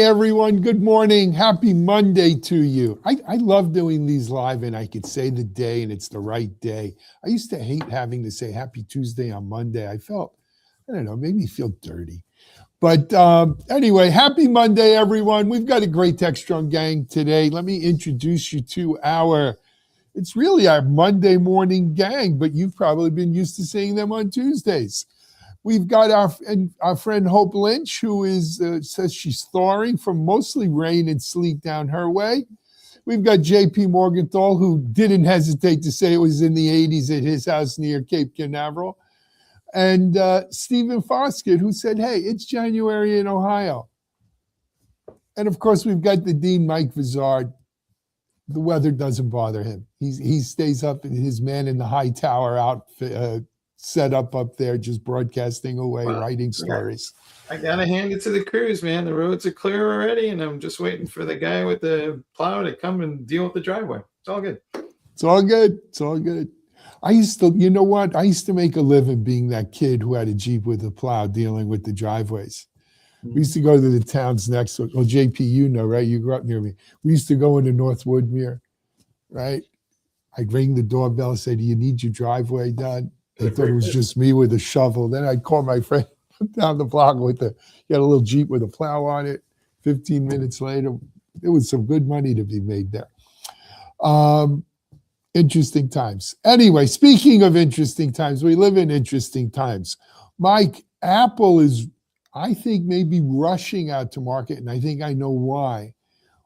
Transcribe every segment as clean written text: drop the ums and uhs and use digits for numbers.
everyone. Good morning. Happy Monday to you. I love doing these live and I could say the day and it's the right day. I used to hate having to say happy Tuesday on Monday. I don't know, made me feel dirty. But anyway, happy Monday, everyone. We've got a great Techstrong gang today. Let me introduce you to it's really our Monday morning gang, but you've probably been used to seeing them on Tuesdays. We've got our friend Hope Lynch, who says she's thawing from mostly rain and sleet down her way. We've got JP Morgenthal, who didn't hesitate to say it was in the 80s at his house near Cape Canaveral. And Stephen Foskett, who said, hey, it's January in Ohio. And of course, we've got the Dean, Mike Vizard. The weather doesn't bother him. He stays up in his man in the high tower outfit, set up there, just broadcasting away, writing stories. I gotta hand it to the crews, man. The roads are clear already, and I'm just waiting for the guy with the plow to come and deal with the driveway. It's all good. It's all good. It's all good. I used to make a living being that kid who had a Jeep with a plow dealing with the driveways. We used to go to the towns next to, well, JP, you know, right? You grew up near me. We used to go into North Woodmere, right? I'd ring the doorbell and say, do you need your driveway done? They thought it was just me with a shovel. Then I'd call my friend down the block he had a little Jeep with a plow on it. 15 minutes later, there was some good money to be made there. Interesting times. Anyway, speaking of interesting times, we live in interesting times. Mike, Apple is, I think, maybe rushing out to market, and I think I know why,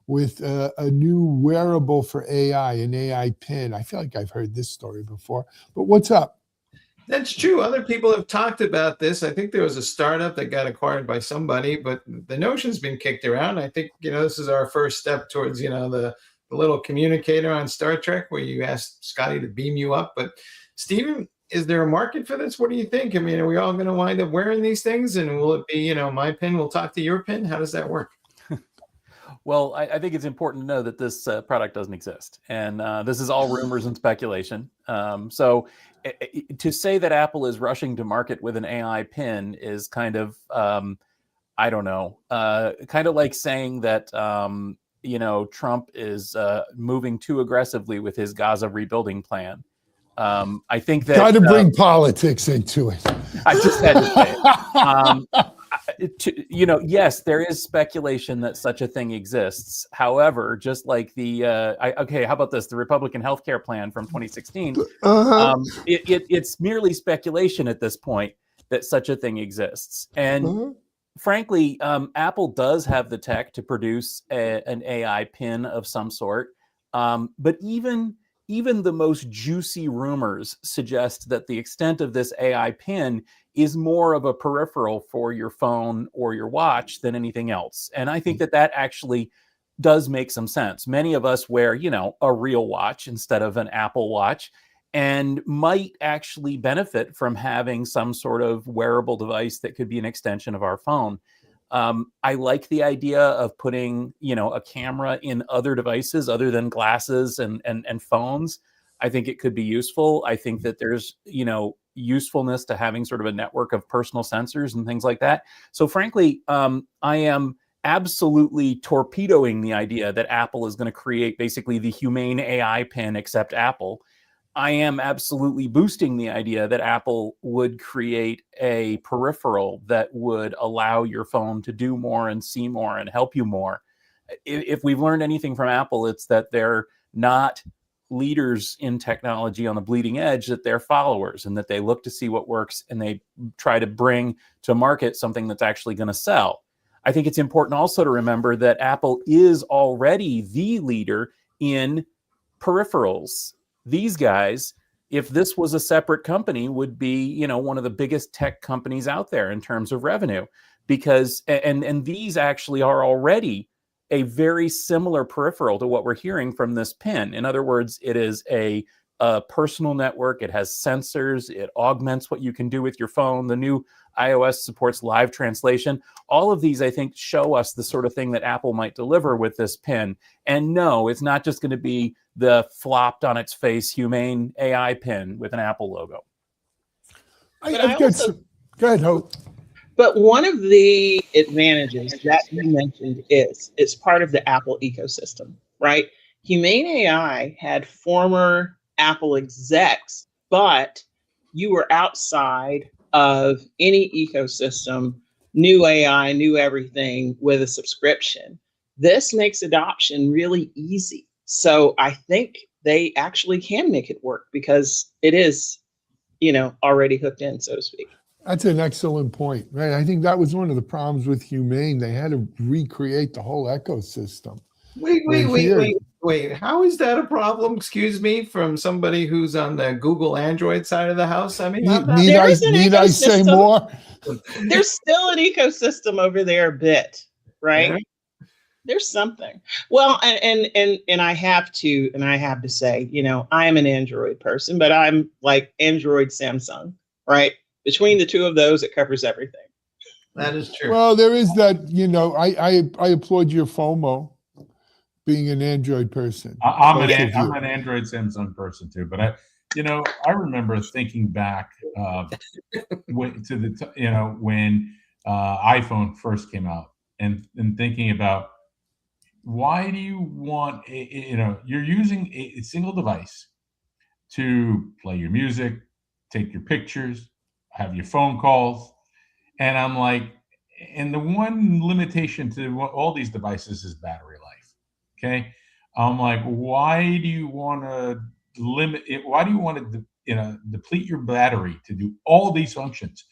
with a new wearable for AI, an AI pin. I feel like I've heard this story before, but what's up? That's true. Other people have talked about this. I think there was a startup that got acquired by somebody, but the notion's been kicked around. I think, this is our first step towards, the little communicator on Star Trek where you ask Scotty to beam you up. But Stephen, is there a market for this? What do you think? I mean, are we all going to wind up wearing these things? And will it be, my pin will talk to your pin? How does that work? Well, I think it's important to know that this product doesn't exist. And this is all rumors and speculation. So to say that Apple is rushing to market with an AI pin is kind of, I don't know, kind of like saying that, Trump is moving too aggressively with his Gaza rebuilding plan. I think that got to bring politics into it. I just had to say it. Yes, there is speculation that such a thing exists. However, just like how about this? The Republican healthcare plan from 2016. It's merely speculation at this point that such a thing exists. And frankly, Apple does have the tech to produce an AI pin of some sort. But even the most juicy rumors suggest that the extent of this AI pin is more of a peripheral for your phone or your watch than anything else. And I think that actually does make some sense. Many of us wear, a real watch instead of an Apple Watch, and might actually benefit from having some sort of wearable device that could be an extension of our phone. I like the idea of putting, a camera in other devices other than glasses and phones. I think it could be useful. I think that there's, usefulness to having sort of a network of personal sensors and things like that. So frankly, I am absolutely torpedoing the idea that Apple is going to create basically the humane AI pin except Apple. I am absolutely boosting the idea that Apple would create a peripheral that would allow your phone to do more and see more and help you more. If we've learned anything from Apple, it's that they're not leaders in technology on the bleeding edge, that they're followers and that they look to see what works and they try to bring to market something that's actually going to sell. I think it's important also to remember that Apple is already the leader in peripherals. These guys, if this was a separate company, would be, one of the biggest tech companies out there in terms of revenue, because and these actually are already a very similar peripheral to what we're hearing from this pin. In other words, it is a personal network. It has sensors. It augments what you can do with your phone. The new iOS supports live translation. All of these, I think, show us the sort of thing that Apple might deliver with this pin. And no, it's not just going to be the flopped on its face humane AI pin with an Apple logo. Go ahead, Hope. But one of the advantages that you mentioned is it's part of the Apple ecosystem, right? Humane AI had former Apple execs, but you were outside of any ecosystem, new AI, new everything with a subscription. This makes adoption really easy. So I think they actually can make it work because it is, already hooked in, so to speak. That's an excellent point, right? I think that was one of the problems with Humane. They had to recreate the whole ecosystem. Wait. How is that a problem? Excuse me, from somebody who's on the Google Android side of the house. I mean, Need I say more? There's still an ecosystem over there a bit, right? Yeah. There's something. Well, and I have to say, I am an Android person, but I'm like Android Samsung, right? Between the two of those, it covers everything. That is true. Well, there is that, I applaud your FOMO, being an Android person. I'm an Android Samsung person too, but I remember thinking back when iPhone first came out and thinking about why do you want you're using a single device to play your music, take your pictures, have your phone calls, and I'm like, and the one limitation to all these devices is battery life. Okay, I'm like, why do you want to limit it? Why do you want to deplete your battery to do all these functions?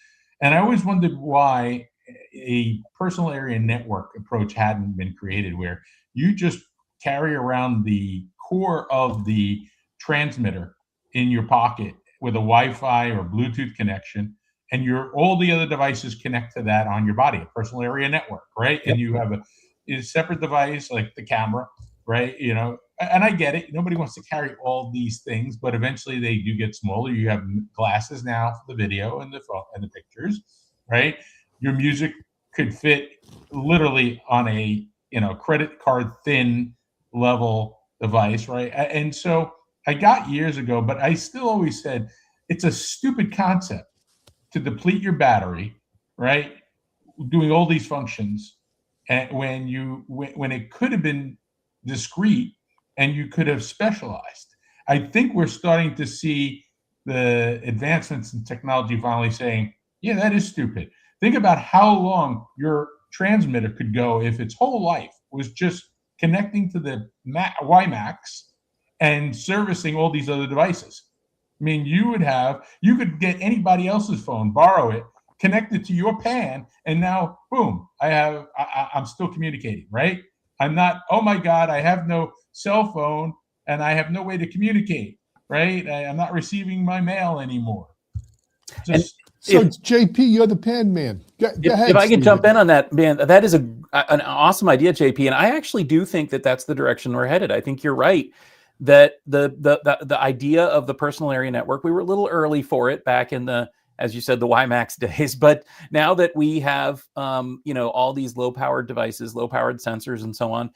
And I always wondered why a personal area network approach hadn't been created, where you just carry around the core of the transmitter in your pocket with a Wi-Fi or Bluetooth connection, and all the other devices connect to that on your body, a personal area network, right? Yep. And you have a separate device like the camera, right? And I get it. Nobody wants to carry all these things, but eventually they do get smaller. You have glasses now for the video and the phone and the pictures, right? Your music could fit literally on a credit card thin level device, right? And so I got years ago, but I still always said it's a stupid concept to deplete your battery, right? Doing all these functions, and when it could have been discrete and you could have specialized. I think we're starting to see the advancements in technology finally saying, yeah, that is stupid. Think about how long your transmitter could go if its whole life was just connecting to the WiMAX and servicing all these other devices. I mean, you could get anybody else's phone, borrow it, connect it to your PAN, and now, boom, I'm still communicating, right? I'm not, oh my God, I have no cell phone and I have no way to communicate, right? I'm not receiving my mail anymore. So JP, you're the PAN man. Go ahead, if I can Stephen. jump in on that, man, that is an awesome idea, JP. And I actually do think that that's the direction we're headed. I think you're right that the idea of the personal area network, we were a little early for it back in the, as you said, the WiMAX days. But now that we have, all these low-powered devices, low-powered sensors and so on,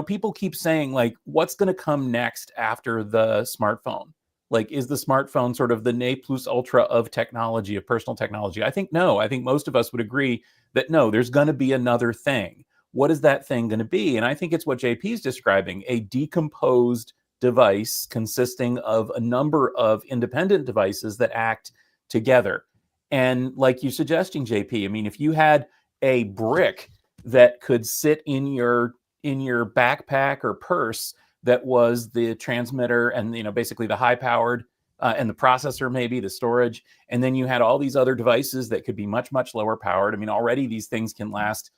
people keep saying, like, what's going to come next after the smartphone? Like, is the smartphone sort of the ne plus ultra of technology, of personal technology? I think no. I think most of us would agree that no, there's going to be another thing. What is that thing going to be? And I think it's what JP is describing, a decomposed device consisting of a number of independent devices that act together. And like you're suggesting, JP, I mean, if you had a brick that could sit in your backpack or purse that was the transmitter and basically the high powered and the processor, maybe the storage, and then you had all these other devices that could be much lower powered. I mean, already these things can last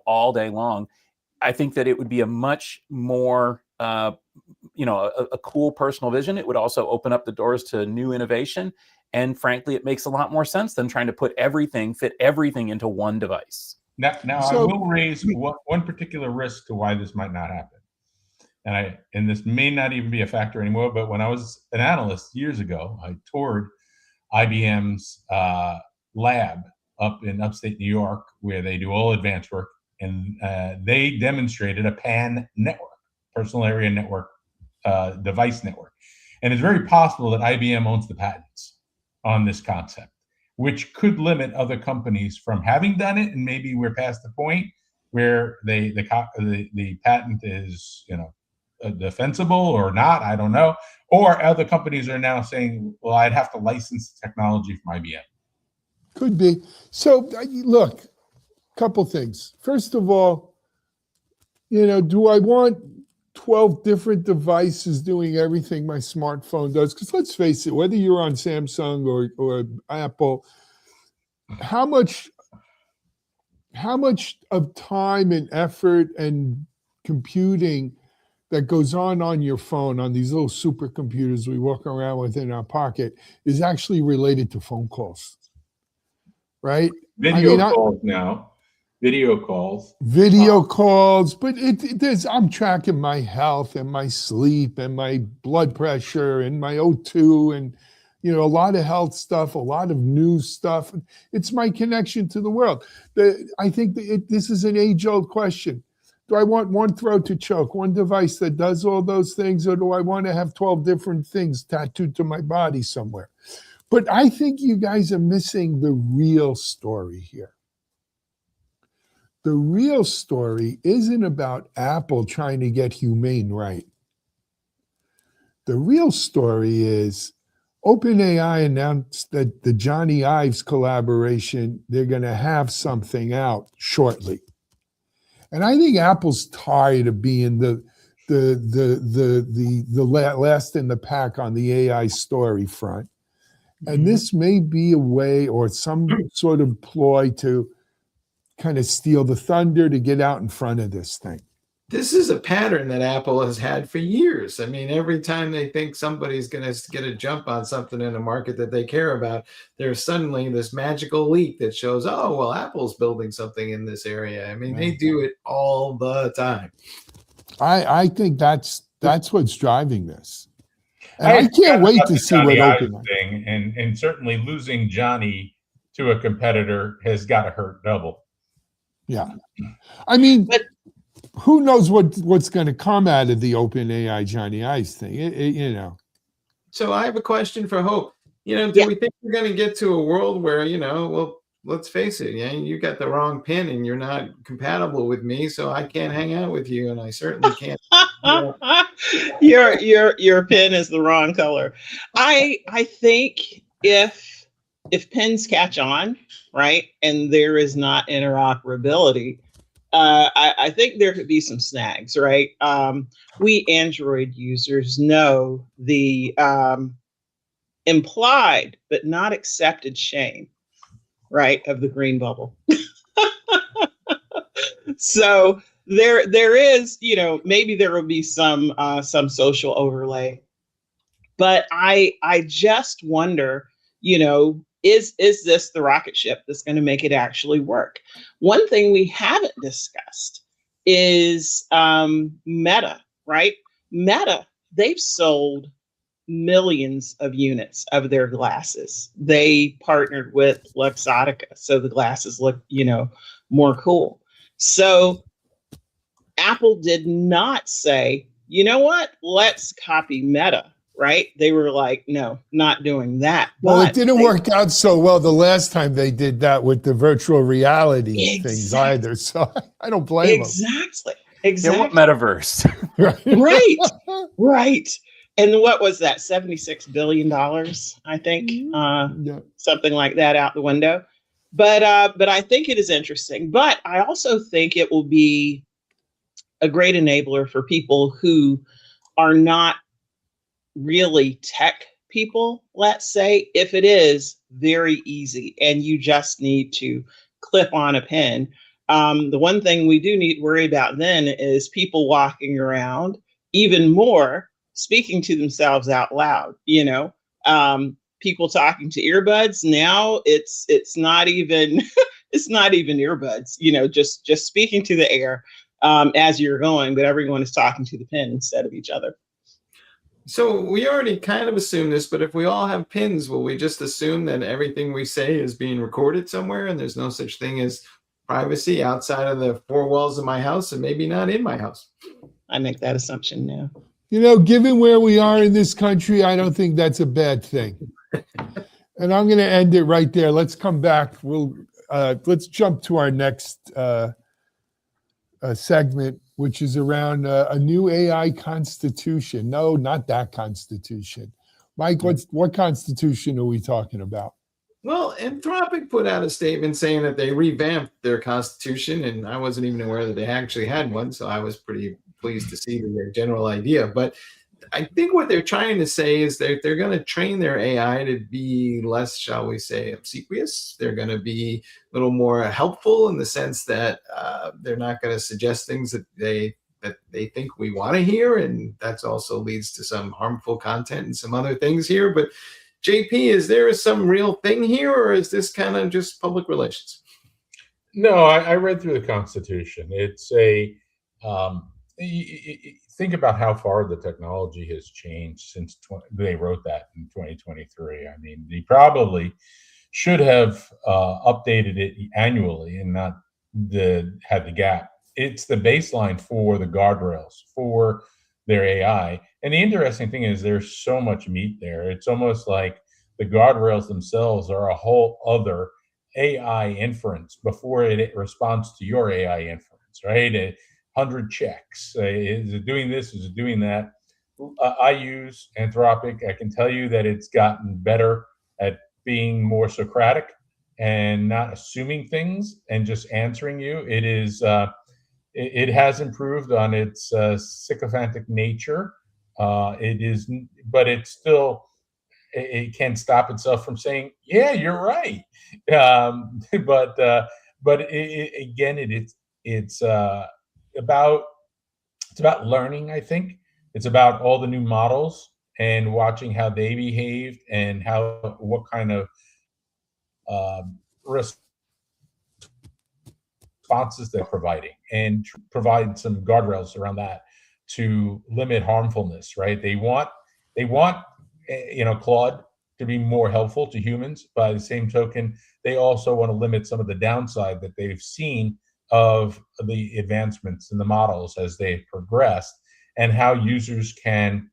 all day long. I think that it would be a much more a cool personal vision. It would also open up the doors to new innovation, and frankly, it makes a lot more sense than trying to fit everything into one device. Now I will raise one particular risk to why this might not happen. And this may not even be a factor anymore, but when I was an analyst years ago, I toured IBM's lab up in upstate New York, where they do all advanced work, and they demonstrated a PAN network, personal area network, device network. And it's very possible that IBM owns the patents on this concept, which could limit other companies from having done it. And maybe we're past the point where the patent is, defensible or not. I don't know. Or other companies are now saying, well, I'd have to license the technology from IBM. Could be. So look, couple things. First of all, do I want 12 different devices doing everything my smartphone does? Because let's face it, whether you're on Samsung or Apple, how much of time and effort and computing that goes on your phone, on these little supercomputers we walk around with in our pocket, is actually related to phone calls, right? Video calls, but there's, I'm tracking my health and my sleep and my blood pressure and my O2 and, a lot of health stuff, a lot of news stuff. It's my connection to the world. I think this is an age-old question. Do I want one throat to choke, one device that does all those things, or do I want to have 12 different things tattooed to my body somewhere? But I think you guys are missing the real story here. The real story isn't about Apple trying to get humane right. The real story is OpenAI announced that the Johnny Ives collaboration, they're going to have something out shortly. And I think Apple's tired of being the last in the pack on the AI story front. And this may be a way or some sort of ploy to kind of steal the thunder, to get out in front of this thing. This is a pattern that Apple has had for years. I mean, every time they think somebody's going to get a jump on something in a market that they care about, there's suddenly this magical leak that shows, oh, well, Apple's building something in this area. I mean, they do it all the time. I think that's what's driving this. And I can't wait to see what OpenAI thing, and certainly losing Johnny to a competitor has got to hurt double. Yeah. I mean, who knows what's going to come out of the OpenAI Johnny Ives thing? So I have a question for Hope. Do we think we're going to get to a world where, well, let's face it, you got the wrong pin and you're not compatible with me, so I can't hang out with you, and I certainly can't. Your pin is the wrong color. I think if pins catch on, right, and there is not interoperability, I think there could be some snags, right? We Android users know the implied but not accepted shame, right, of the green bubble. So there is, maybe there will be some social overlay, but I just wonder, is this the rocket ship that's going to make it actually work? One thing we haven't discussed is Meta, right? Meta, they've sold millions of units of their glasses. They partnered with Luxottica, so the glasses look, more cool. So Apple did not say, you know what, let's copy Meta. Right? They were like, no, not doing that. Well, it didn't work out so well the last time they did that with the virtual reality things either. So I don't blame them. Exactly. What metaverse? Right. And what was that? $76 billion, I think. Something like that out the window. But I think it is interesting. But I also think it will be a great enabler for people who are not really tech people, let's say, if it is very easy and you just need to clip on a pin. The one thing we do need to worry about then is people walking around even more, speaking to themselves out loud, people talking to earbuds. Now it's not even it's not even earbuds, just speaking to the air as you're going, but everyone is talking to the pin instead of each other. So we already kind of assumed this, but if we all have pins, will we just assume that everything we say is being recorded somewhere and there's no such thing as privacy outside of the four walls of my house and maybe not in my house? I make that assumption now. Given where we are in this country, I don't think that's a bad thing. And I'm going to end it right there. Let's come back. Let's jump to our next segment, which is around a new AI constitution. No, not that constitution. Mike, what constitution are we talking about? Well, Anthropic put out a statement saying that they revamped their constitution, and I wasn't even aware that they actually had one, so I was pretty pleased to see their general idea. But I think what they're trying to say is that they're going to train their AI to be less, shall we say, obsequious. They're going to be a little more helpful in the sense that they're not going to suggest things that they think we want to hear, and that also leads to some harmful content and some other things here. But JP, is there some real thing here, or is this kind of just public relations? No, I read through the Constitution. It's a think about how far the technology has changed since they wrote that in 2023. I mean, they probably should have updated it annually and not had the gap. It's the baseline for the guardrails for their AI. And the interesting thing is there's so much meat there. It's almost like the guardrails themselves are a whole other AI inference before it responds to your AI inference, right? 100 checks. Is it doing this? Is it doing that? I use Anthropic. I can tell you that it's gotten better at being more Socratic and not assuming things and just answering you. It is. It has improved on its sycophantic nature. It is, but it's still. It can't stop itself from saying, "Yeah, you're right." But again, it's about learning. I think it's about all the new models and watching how they behaved and what kind of responses they're providing, and provide some guardrails around that to limit harmfulness. Right? They want Claude to be more helpful to humans. By the same token, they also want to limit some of the downside that they've seen of the advancements in the models as they've progressed, and how users can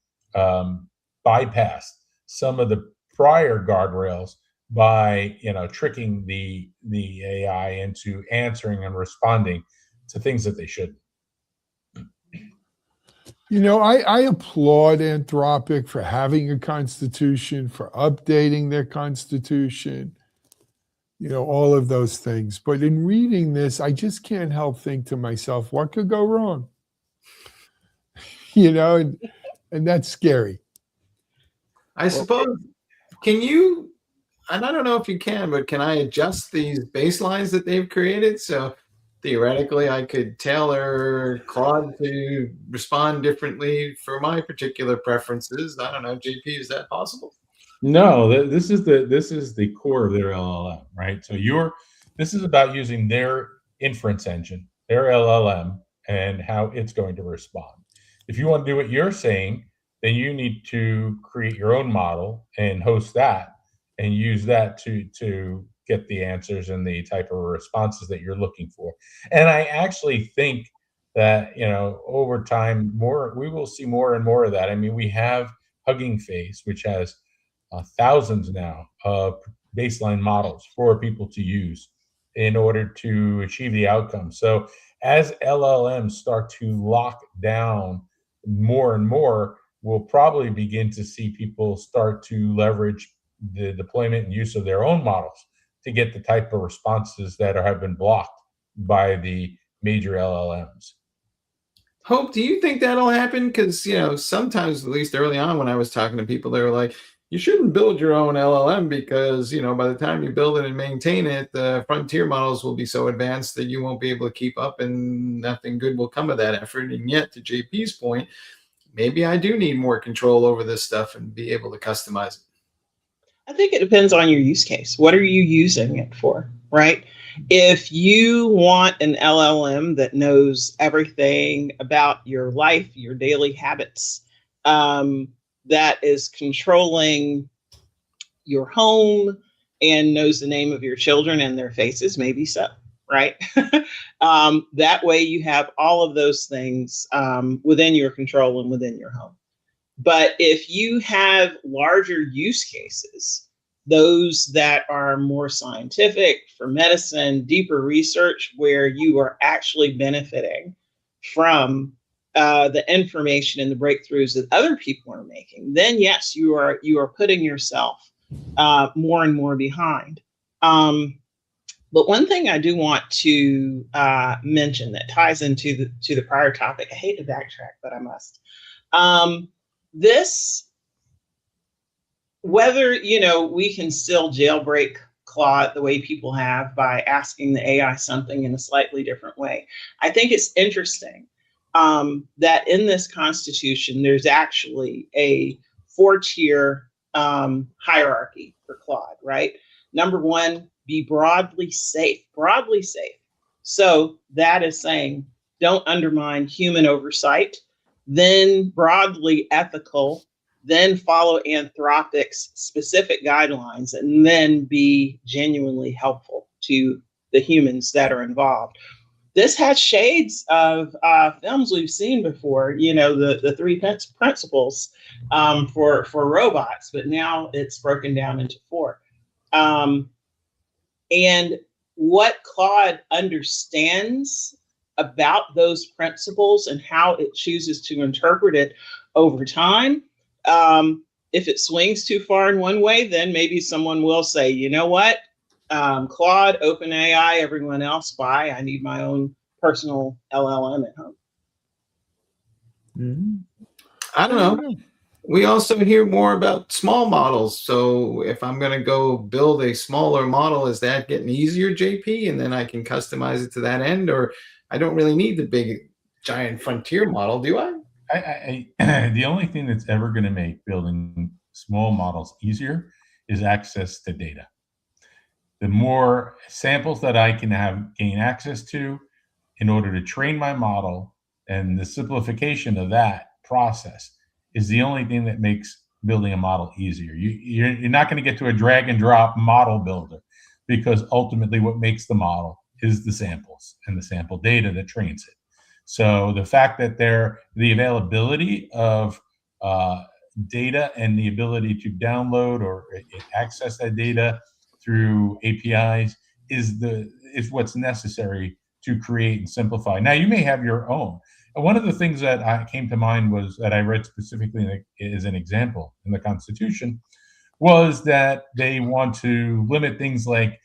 bypass some of the prior guardrails by tricking the AI into answering and responding to things that they shouldn't. I applaud Anthropic for having a constitution, for updating their constitution, all of those things. But in reading this, I just can't help think to myself, what could go wrong? And that's scary. I suppose, can you, and I don't know if you can, but can I adjust these baselines that they've created? So theoretically, I could tailor Claude to respond differently for my particular preferences. I don't know, JP, is that possible? No, this is the core of their LLM, right? So this is about using their inference engine, their LLM, and how it's going to respond. If you want to do what you're saying, then you need to create your own model and host that and use that to get the answers and the type of responses that you're looking for. And I actually think that, over time, we will see more and more of that. I mean, we have Hugging Face, which has thousands now of baseline models for people to use in order to achieve the outcome. So as LLMs start to lock down more and more, we'll probably begin to see people start to leverage the deployment and use of their own models to get the type of responses that have been blocked by the major LLMs. Hope, do you think that'll happen? Because, sometimes, at least early on when I was talking to people, they were like, you shouldn't build your own LLM because, by the time you build it and maintain it, the frontier models will be so advanced that you won't be able to keep up and nothing good will come of that effort. And yet, to JP's point, maybe I do need more control over this stuff and be able to customize it. I think it depends on your use case. What are you using it for, right? If you want an LLM that knows everything about your life, your daily habits, that is controlling your home and knows the name of your children and their faces, maybe so, right? That way you have all of those things within your control and within your home. But if you have larger use cases those that are more scientific for medicine, deeper research, where you are actually benefiting from the information and the breakthroughs that other people are making, then yes, you are putting yourself more and more behind. But one thing I do want to mention that ties into the prior topic, I hate to backtrack, but I must. Whether, we can still jailbreak Claude the way people have by asking the AI something in a slightly different way. I think it's interesting that in this Constitution, there's actually a 4-tier hierarchy for Claude, right? Number one, be broadly safe. So that is saying, don't undermine human oversight, then broadly ethical, then follow Anthropic's specific guidelines, and then be genuinely helpful to the humans that are involved. This has shades of films we've seen before, the 3 principles for robots, but now it's broken down into 4. And what Claude understands about those principles and how it chooses to interpret it over time, if it swings too far in one way, then maybe someone will say, you know what, Claude, OpenAI, everyone else, bye. I need my own personal LLM at home. I don't know. We also hear more about small models. So if I'm going to go build a smaller model, is that getting easier, JP? And then I can customize it to that end? Or I don't really need the big, giant frontier model, do I? The only thing that's ever going to make building small models easier is access to data. The more samples that I can gain access to in order to train my model, and the simplification of that process is the only thing that makes building a model easier. You're not going to get to a drag and drop model builder, because ultimately what makes the model is the samples and the sample data that trains it. So the fact that the availability of data and the ability to download or access that data through APIs is what's necessary to create and simplify. Now, you may have your own. And one of the things that came to mind was that I read specifically as an example in the Constitution was that they want to limit things like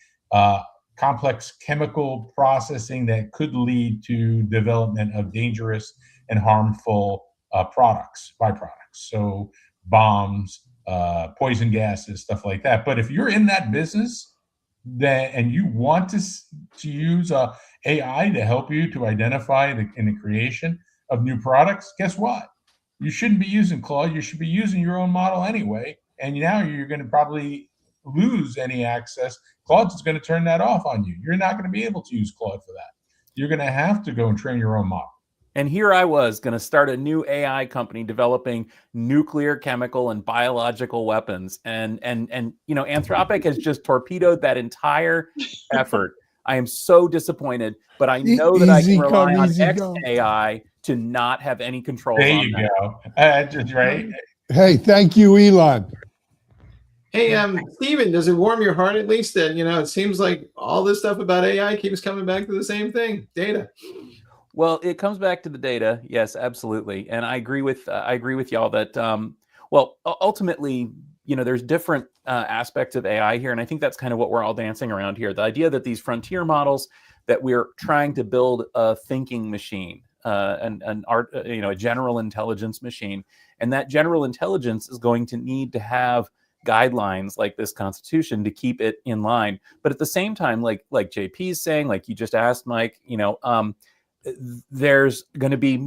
complex chemical processing that could lead to development of dangerous and harmful byproducts. So bombs, poison gases, stuff like that. But if you're in that business and you want to use AI to help you to identify in the creation of new products, guess what? You shouldn't be using Claude. You should be using your own model anyway. And now you're going to probably lose any access. Claude's going to turn that off on you. You're not going to be able to use Claude for that. You're going to have to go and train your own model. And here I was going to start a new AI company developing nuclear, chemical, and biological weapons. And Anthropic has just torpedoed that entire effort. I am so disappointed, but I know that I can rely on XAI to not have any control. There you go. That's right. Hey, thank you, Elon. Hey, Stephen, does it warm your heart at least that, it seems like all this stuff about AI keeps coming back to the same thing, data? Well, it comes back to the data. Yes, absolutely. And I agree with y'all that, ultimately, there's different aspects of AI here. And I think that's kind of what we're all dancing around here. The idea that these frontier models, that we're trying to build a thinking machine, a general intelligence machine. And that general intelligence is going to need to have guidelines like this Constitution to keep it in line. But at the same time, like JP is saying, like you just asked, Mike, there's going to be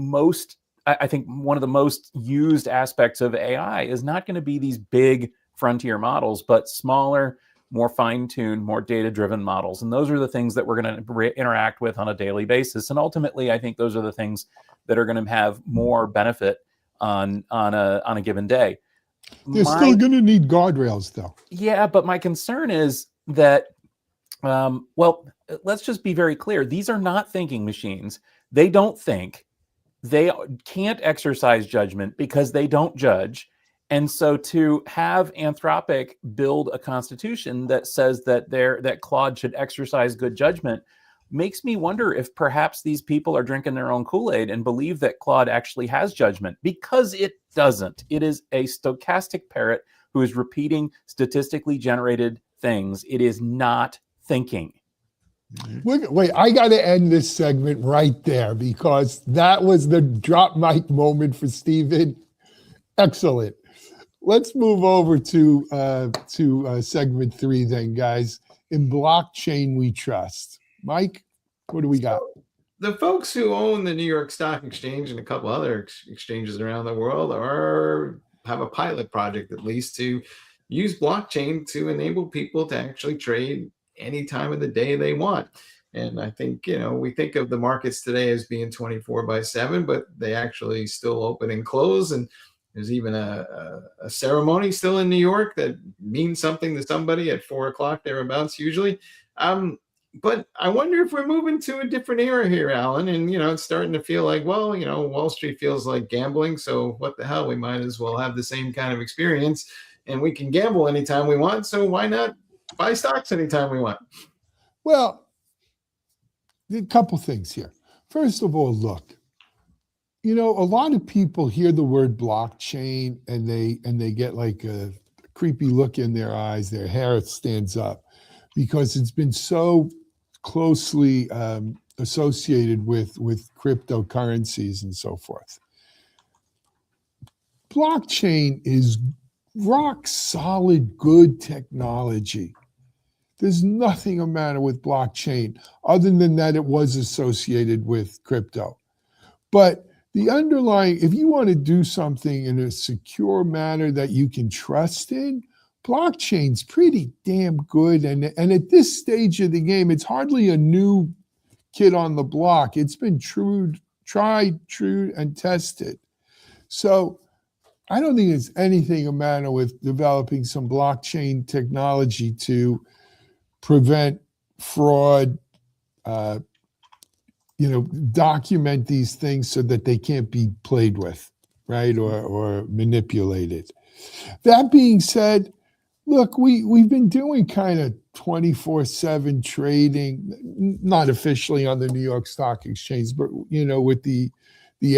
I think one of the most used aspects of AI is not going to be these big frontier models, but smaller, more fine-tuned, more data-driven models. And those are the things that we're going to interact with on a daily basis. And ultimately, I think those are the things that are going to have more benefit on a given day. They're still going to need guardrails, though. Yeah, but my concern is that, let's just be very clear. These are not thinking machines. They don't think. They can't exercise judgment because they don't judge. And so to have Anthropic build a constitution that says that that Claude should exercise good judgment makes me wonder if perhaps these people are drinking their own Kool-Aid and believe that Claude actually has judgment, because it doesn't. It is a stochastic parrot who is repeating statistically generated things. It is not thinking. Wait, I got to end this segment right there because that was the drop mic moment for Stephen. Excellent. Let's move over to segment 3 then, guys. In blockchain we trust. Mike, what do we got? The folks who own the New York Stock Exchange and a couple other exchanges around the world have a pilot project, at least, to use blockchain to enable people to actually trade any time of the day they want. And I think, we think of the markets today as being 24/7, but they actually still open and close. And there's even a ceremony still in New York that means something to somebody at 4:00 thereabouts usually. But I wonder if we're moving to a different era here, Alan. And, it's starting to feel like, well, Wall Street feels like gambling. So what the hell? We might as well have the same kind of experience, and we can gamble anytime we want. So why not buy stocks anytime we want? Well, a couple things here. First of all, look, a lot of people hear the word blockchain and they get like a creepy look in their eyes. Their hair stands up because it's been so closely associated with cryptocurrencies and so forth. Blockchain is rock solid good technology. There's nothing the matter with blockchain other than that it was associated with crypto. But the underlying, if you want to do something in a secure manner that you can trust in, blockchain's pretty damn good. And at this stage of the game, it's hardly a new kid on the block. It's been tried, true, and tested. So I don't think there's anything the matter with developing some blockchain technology to prevent fraud, document these things so that they can't be played with, right, or manipulated. That being said, look, we've been doing kind of 24/7 trading, not officially on the New York Stock Exchange, but with the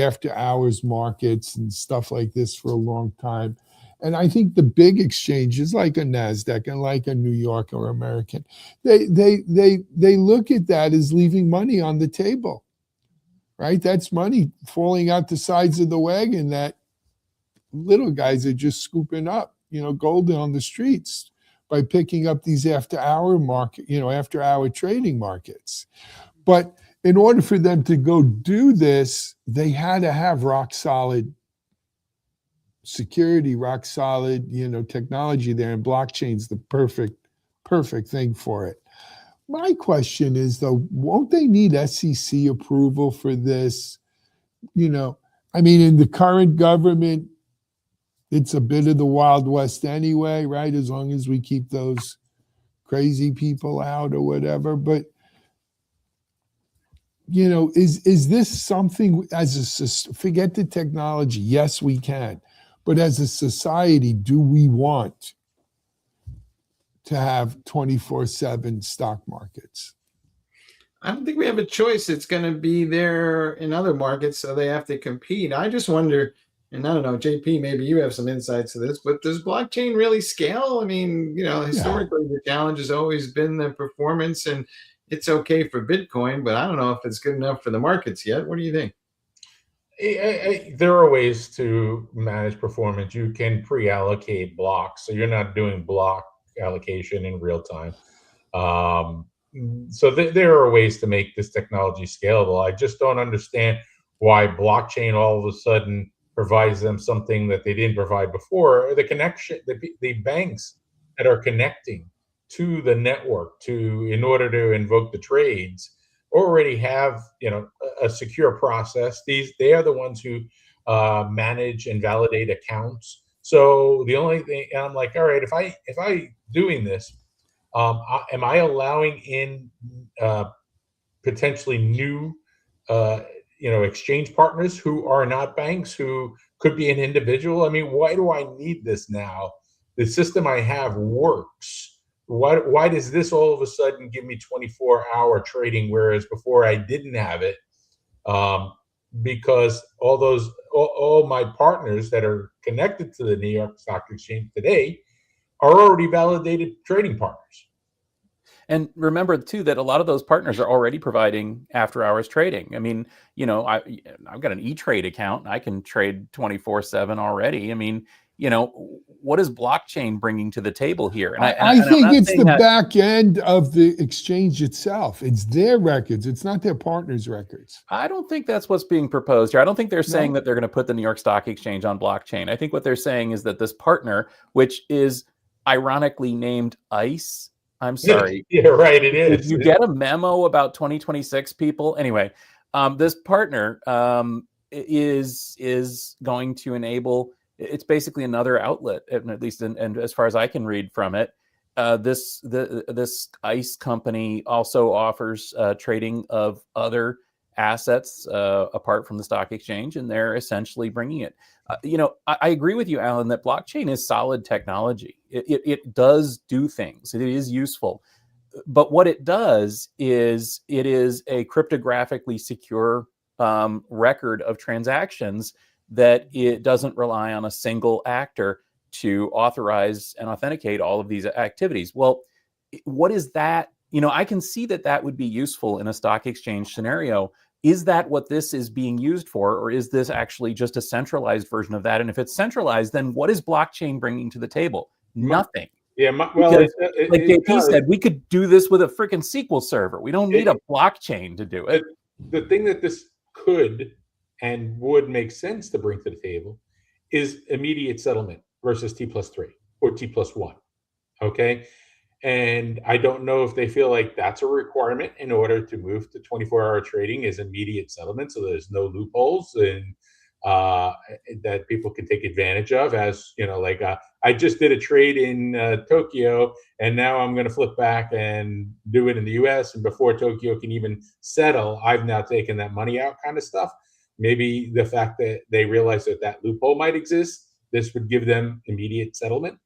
after hours markets and stuff like this for a long time. And I think the big exchanges like a NASDAQ and like a New York or American, they look at that as leaving money on the table, right? That's money falling out the sides of the wagon that little guys are just scooping up, gold on the streets by picking up these after hour trading markets. But in order for them to go do this, they had to have rock solid security, rock solid, technology there, and blockchain's the perfect thing for it. My question is, though, won't they need SEC approval for this? In the current government, it's a bit of the Wild West anyway, right? As long as we keep those crazy people out or whatever. But, is this something forget the technology? Yes, we can. But as a society, do we want to have 24/7 stock markets? I don't think we have a choice. It's going to be there in other markets, so they have to compete. I just wonder, and I don't know, JP, maybe you have some insights to this, but does blockchain really scale? I mean, historically, the challenge has always been the performance, and it's okay for Bitcoin, but I don't know if it's good enough for the markets yet. What do you think? There are ways to manage performance. You can pre-allocate blocks, so you're not doing block allocation in real time. So there are ways to make this technology scalable. I just don't understand why blockchain all of a sudden provides them something that they didn't provide before. The connection, the banks that are connecting to the network in order to invoke the trades already have a secure process. They are the ones who manage and validate accounts. So the only thing, and I'm like, all right, if I doing this, am I allowing in potentially new exchange partners who are not banks, who could be an individual. I mean, why do I need this now? The system I have works. Why does this all of a sudden give me 24-hour trading, whereas before I didn't have it? Because all my partners that are connected to the New York Stock Exchange today are already validated trading partners. And remember too that a lot of those partners are already providing after-hours trading. I mean, you know, I've got an E-Trade account and I can trade 24/7 already. I mean, you know, what is blockchain bringing to the table here? And I think it's the back end of the exchange itself. It's their records. It's not their partners' records. I don't think that's what's being proposed here. I don't think they're saying that they're going to put the New York Stock Exchange on blockchain. I think what they're saying is that this partner, which is ironically named ICE, I'm sorry. Yeah, right. It is. Did you get a memo about 2026 people? Anyway, this partner is going to enable. It's basically another outlet, at least, and as far as I can read from it, this ICE company also offers trading of other assets apart from the stock exchange, and they're essentially bringing it. You know, I agree with you, Alan, that blockchain is solid technology. It does do things. It is useful. But what it does is it is a cryptographically secure record of transactions that it doesn't rely on a single actor to authorize and authenticate all of these activities. Well, what is that? You know, I can see that that would be useful in a stock exchange scenario. Is that what this is being used for, or is this actually just a centralized version of that? And if it's centralized, then what is blockchain bringing to the table? Nothing. Yeah, like JP said, we could do this with a freaking SQL server. We don't need a blockchain to do it. The thing that this could and would make sense to bring to the table is immediate settlement versus T+3 or T+1. Okay. And I don't know if they feel like that's a requirement in order to move to 24-hour trading is immediate settlement. So there's no loopholes and that people can take advantage of, as you know, like I just did a trade in Tokyo and now I'm going to flip back and do it in the US. And before Tokyo can even settle, I've now taken that money out kind of stuff. Maybe the fact that they realize that that loophole might exist, this would give them immediate settlement.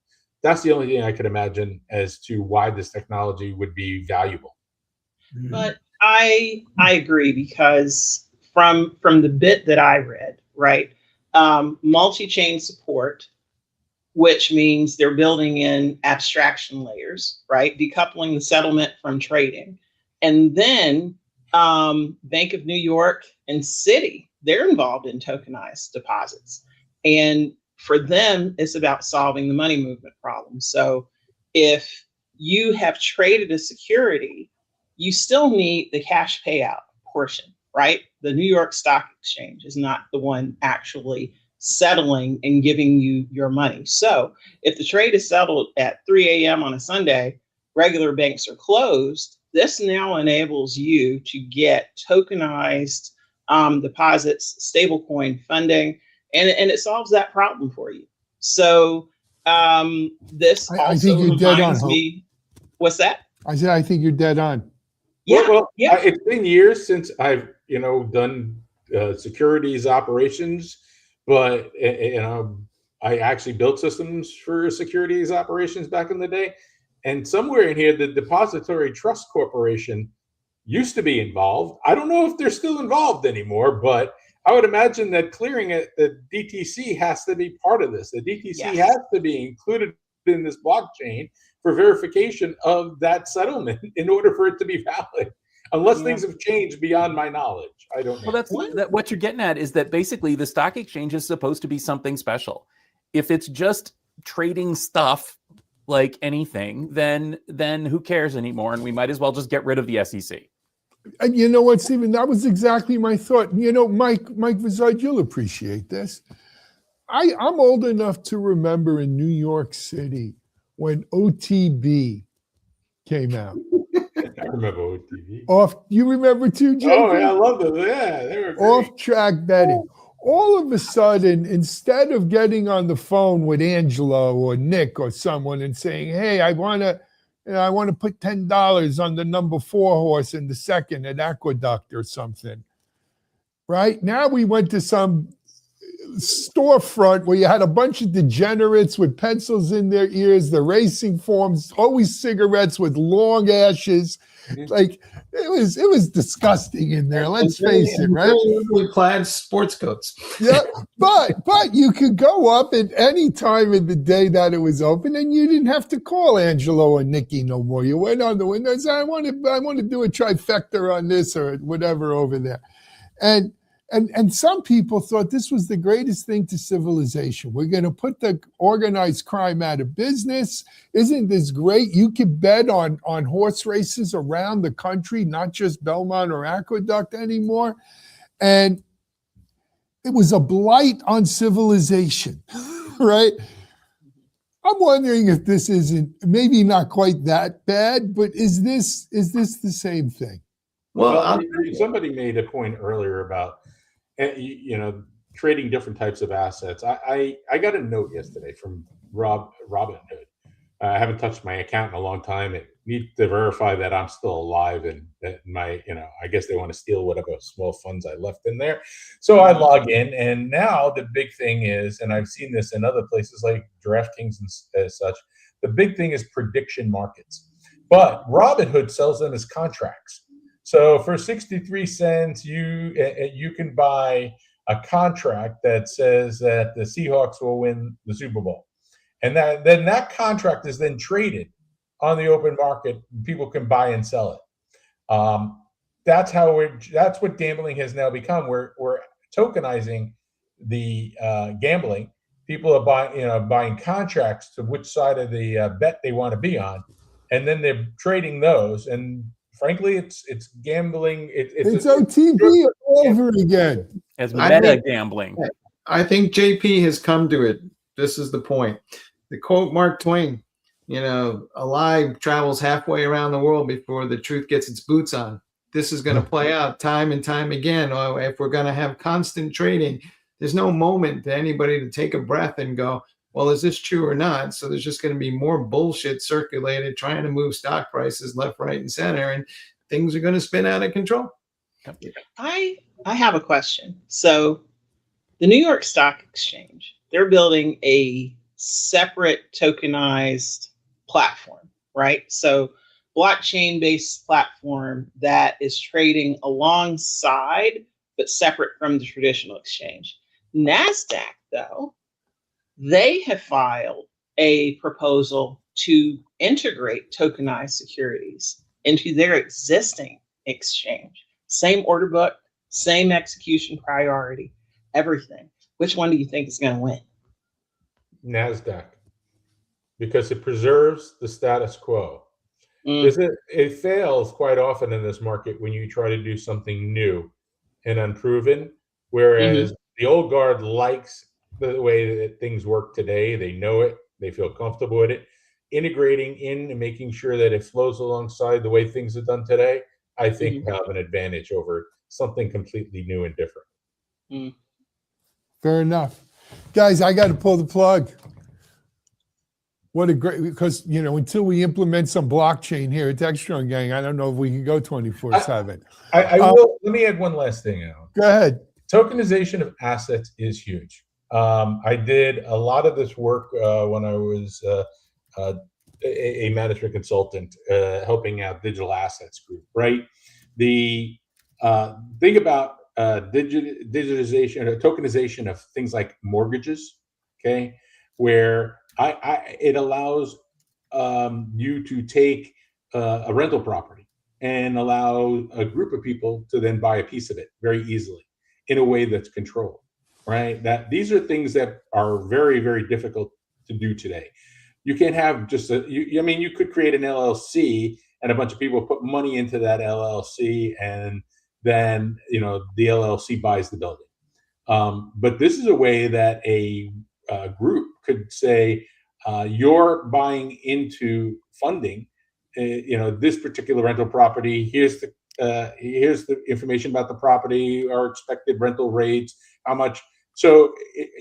That's the only thing I could imagine as to why this technology would be valuable. But I agree, because from the bit that I read, right, multi-chain support, which means they're building in abstraction layers, right, decoupling the settlement from trading, and then Bank of New York and Citi, they're involved in tokenized deposits, and for them, it's about solving the money movement problem. So if you have traded a security, you still need the cash payout portion, right? The New York Stock Exchange is not the one actually settling and giving you your money. So if the trade is settled at 3 a.m. on a Sunday, regular banks are closed. This now enables you to get tokenized deposits, stablecoin funding, and it solves that problem for you. So this also reminds me. What's that? I said, I think you're dead on. Yeah, well, yeah. It's been years since I've done securities operations, but I actually built systems for securities operations back in the day. And somewhere in here, the Depository Trust Corporation used to be involved. I don't know if they're still involved anymore, but I would imagine that clearing it, the DTC has to be part of this. The DTC has to be included in this blockchain for verification of that settlement in order for it to be valid. Unless things have changed beyond my knowledge. I don't know. Well, that's what you're getting at, is that basically the stock exchange is supposed to be something special. If it's just trading stuff like anything, then who cares anymore? And we might as well just get rid of the SEC. And you know what, Stephen? That was exactly my thought. You know, Mike Vizard, you'll appreciate this. I'm old enough to remember in New York City when OTB came out. I remember OTB. You remember too, JP? Oh, yeah, I love them. Yeah, they were great. Off-track betting. All of a sudden, instead of getting on the phone with Angelo or Nick or someone and saying, "Hey, I want to put $10 on the number 4 horse in the second at Aqueduct or something," right? Now we went to some storefront where you had a bunch of degenerates with pencils in their ears, the racing forms, always cigarettes with long ashes. Like it was disgusting in there. Let's face it, right? Really plaid sports coats. Yeah, but you could go up at any time of the day that it was open, and you didn't have to call Angelo or Nikki no more. You went on the window and said, I want to do a trifecta on this or whatever over there. And some people thought this was the greatest thing to civilization. We're going to put the organized crime out of business. Isn't this great? You could bet on horse races around the country, not just Belmont or Aqueduct anymore. And it was a blight on civilization, right? I'm wondering if this isn't maybe not quite that bad, but is this the same thing? Well, somebody made a point earlier about trading different types of assets. I got a note yesterday from Robinhood. I haven't touched my account in a long time. It needs to verify that I'm still alive and that I guess they want to steal whatever small funds I left in there. So I log in, and now the big thing is, and I've seen this in other places like DraftKings and such, the big thing is prediction markets. But Robinhood sells them as contracts. So for 63 cents, you can buy a contract that says that the Seahawks will win the Super Bowl. And then that contract is then traded on the open market. People can buy and sell it. That's what gambling has now become. We're tokenizing the gambling. People are buying contracts to which side of the bet they want to be on, and then they're trading those. And frankly, it's gambling. It's OTB all over again. It's meta gambling. I think JP has come to it. This is the point. The quote Mark Twain, a lie travels halfway around the world before the truth gets its boots on. This is going to play out time and time again. If we're going to have constant trading, there's no moment to anybody to take a breath and go, well, is this true or not? So there's just going to be more bullshit circulated, trying to move stock prices left, right, and center, and things are going to spin out of control. I have a question. So the New York Stock Exchange, they're building a separate tokenized platform, right? So blockchain-based platform that is trading alongside, but separate from the traditional exchange. NASDAQ, though, they have filed a proposal to integrate tokenized securities into their existing exchange. Same order book, same execution priority, everything. Which one do you think is going to win? NASDAQ, because it preserves the status quo. It fails quite often in this market when you try to do something new and unproven, whereas the old guard likes the way that things work today. They know it. They feel comfortable with it. Integrating in and making sure that it flows alongside the way things are done today, I think we have an advantage over something completely new and different. Fair enough. Guys, I got to pull the plug. What a great, because, until we implement some blockchain here at Textron Gang, I don't know if we can go 24/7. I will. Let me add one last thing, Alan. Go ahead. Tokenization of assets is huge. I did a lot of this work when I was a management consultant helping out Digital Assets Group, right? The thing about digitization or tokenization of things like mortgages, okay, where it allows you to take a rental property and allow a group of people to then buy a piece of it very easily in a way that's controlled, right? That these are things that are very, very difficult to do today. You can't have just you could create an LLC and a bunch of people put money into that LLC, and then the LLC buys the building. But this is a way that a group could say, you're buying into funding, this particular rental property. Here's the information about the property, our expected rental rates, how much. So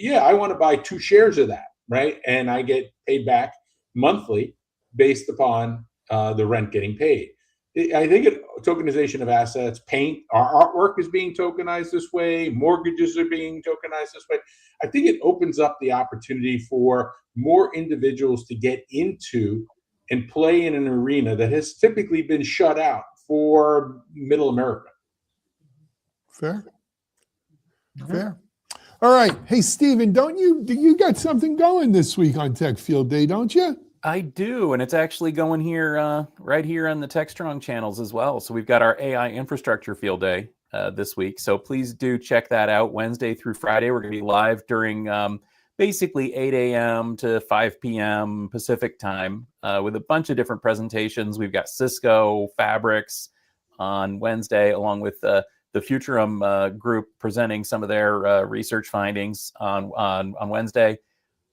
I want to buy 2 shares of that, right? And I get paid back monthly based upon the rent getting paid. I think tokenization of assets, paint, our artwork is being tokenized this way, mortgages are being tokenized this way. I think it opens up the opportunity for more individuals to get into and play in an arena that has typically been shut out for middle America. Fair. Fair. All right. Hey, Stephen, do you got something going this week on Tech Field Day, don't you? I do, and it's actually going here, right here on the TechStrong channels as well. So we've got our AI infrastructure field day this week. So please do check that out. Wednesday through Friday, we're going to be live during basically 8 a.m. to 5 p.m. Pacific time with a bunch of different presentations. We've got Cisco, Fabrics on Wednesday, along with the Futurum Group presenting some of their research findings on Wednesday.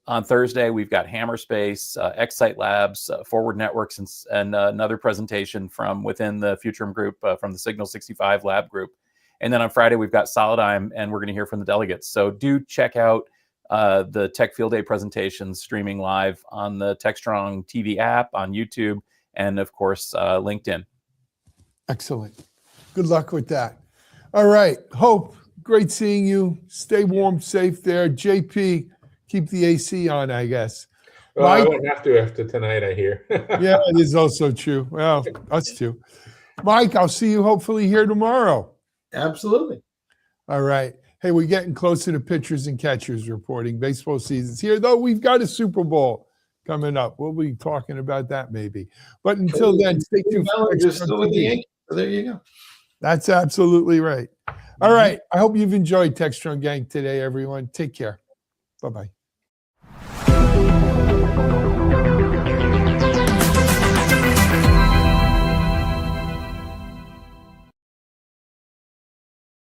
On Thursday, we've got Hammerspace, Excite Labs, Forward Networks, and another presentation from within the Futurum Group from the Signal 65 Lab Group. And then on Friday, we've got Solidime, and we're going to hear from the delegates. So do check out the Tech Field Day presentations streaming live on the TechStrong TV app, on YouTube, and of course, LinkedIn. Excellent. Good luck with that. All right. Hope, great seeing you. Stay warm, safe there. JP, keep the AC on, I guess. I won't have to after tonight, I hear. Yeah, it is also true. Well, us too. Mike, I'll see you hopefully here tomorrow. Absolutely. All right. Hey, we're getting closer to pitchers and catchers reporting. Baseball season's here, though. We've got a Super Bowl coming up. We'll be talking about that maybe. But until then, stay tuned. Still with the Yankees. So there you go. That's absolutely right. All right. I hope you've enjoyed TechStrong Gang today, everyone. Take care. Bye-bye.